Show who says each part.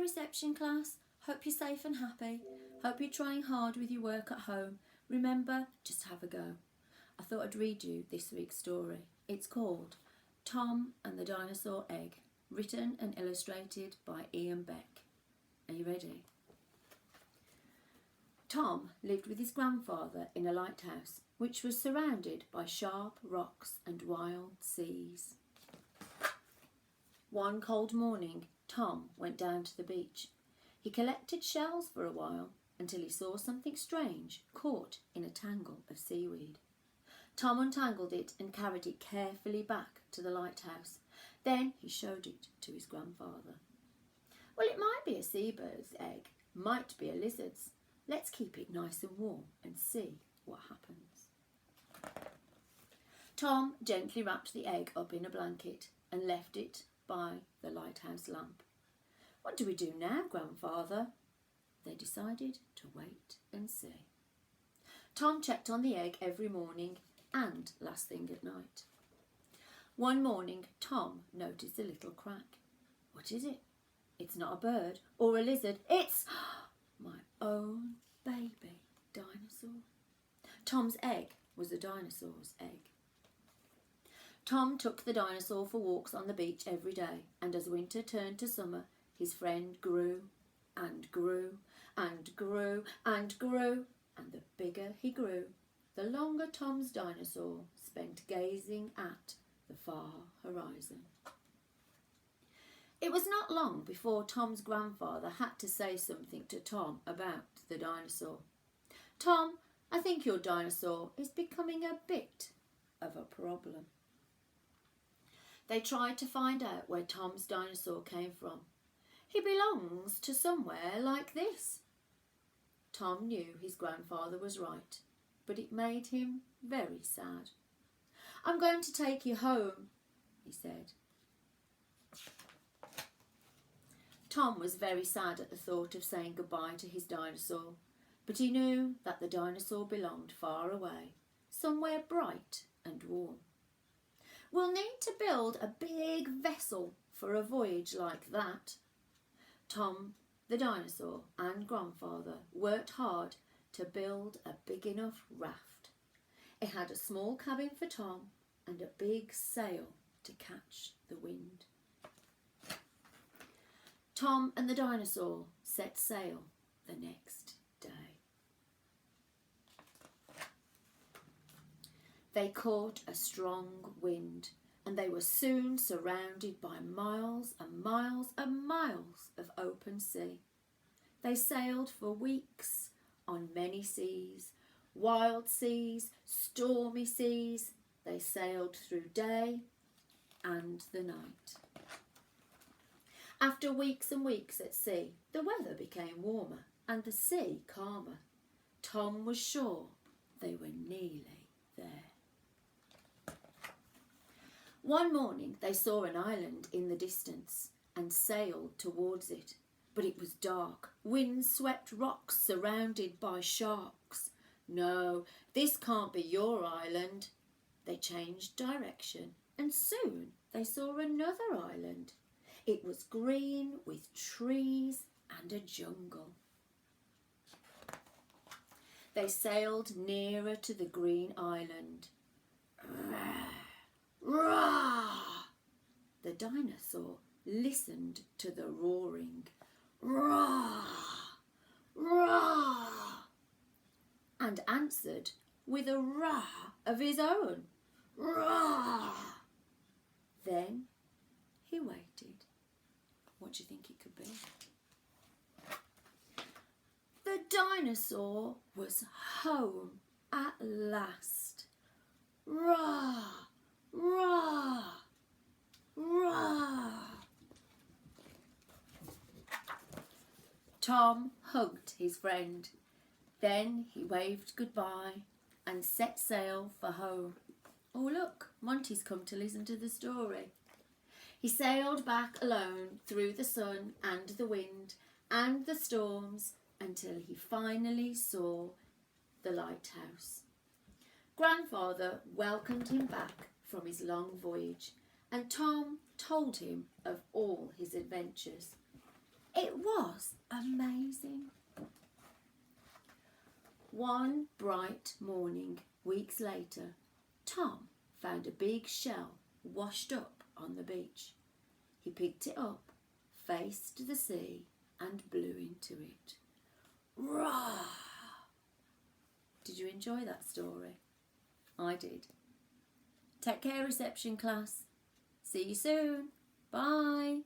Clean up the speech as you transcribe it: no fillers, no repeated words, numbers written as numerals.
Speaker 1: reception class. Hope you're safe and happy. Hope you're trying hard with your work at home. Remember, just have a go. I thought I'd read you this week's story. It's called Tom and the Dinosaur Egg, written and illustrated by Ian Beck. Are you ready? Tom lived with his grandfather in a lighthouse, which was surrounded by sharp rocks and wild seas. One cold morning, Tom went down to the beach. He collected shells for a while until he saw something strange caught in a tangle of seaweed. Tom untangled it and carried it carefully back to the lighthouse. Then he showed it to his grandfather. Well, it might be a seabird's egg, might be a lizard's. Let's keep it nice and warm and see what happens. Tom gently wrapped the egg up in a blanket and left it by the lighthouse lamp. What do we do now, Grandfather? They decided to wait and see. Tom checked on the egg every morning and last thing at night. One morning, Tom noticed a little crack. What is it? It's not a bird or a lizard. It's my own baby dinosaur. Tom's egg was a dinosaur's egg. Tom took the dinosaur for walks on the beach every day, and as winter turned to summer, his friend grew and grew and grew and grew, and the bigger he grew, the longer Tom's dinosaur spent gazing at the far horizon. It was not long before Tom's grandfather had to say something to Tom about the dinosaur. Tom, I think your dinosaur is becoming a bit of a problem. They tried to find out where Tom's dinosaur came from. He belongs to somewhere like this. Tom knew his grandfather was right, but it made him very sad. I'm going to take you home, he said. Tom was very sad at the thought of saying goodbye to his dinosaur, but he knew that the dinosaur belonged far away, somewhere bright and warm. We'll need to build a big vessel for a voyage like that. Tom, the dinosaur, and grandfather worked hard to build a big enough raft. It had a small cabin for Tom and a big sail to catch the wind. Tom and the dinosaur set sail the next day. They caught a strong wind, and they were soon surrounded by miles and miles and miles of open sea. They sailed for weeks on many seas, wild seas, stormy seas. They sailed through day and the night. After weeks and weeks at sea, the weather became warmer and the sea calmer. Tom was sure they were nearly there. One morning they saw an island in the distance and sailed towards it, but it was dark, wind-swept rocks surrounded by sharks. No, this can't be your island. They changed direction and soon they saw another island. It was green with trees and a jungle. They sailed nearer to the green island. Roar! The dinosaur listened to the roaring. Roar! Roar! And answered with a roar of his own. Roar! Then he waited. What do you think it could be? The dinosaur was home at last. Roar! Roar! Roar! Tom hugged his friend. Then he waved goodbye and set sail for home. Oh look, Monty's come to listen to the story. He sailed back alone through the sun and the wind and the storms until he finally saw the lighthouse. Grandfather welcomed him back from his long voyage, and Tom told him of all his adventures. It was amazing. One bright morning, weeks later, Tom found a big shell washed up on the beach. He picked it up, faced the sea and blew into it. Roar! Did you enjoy that story? I did. Take care, reception class. See you soon. Bye.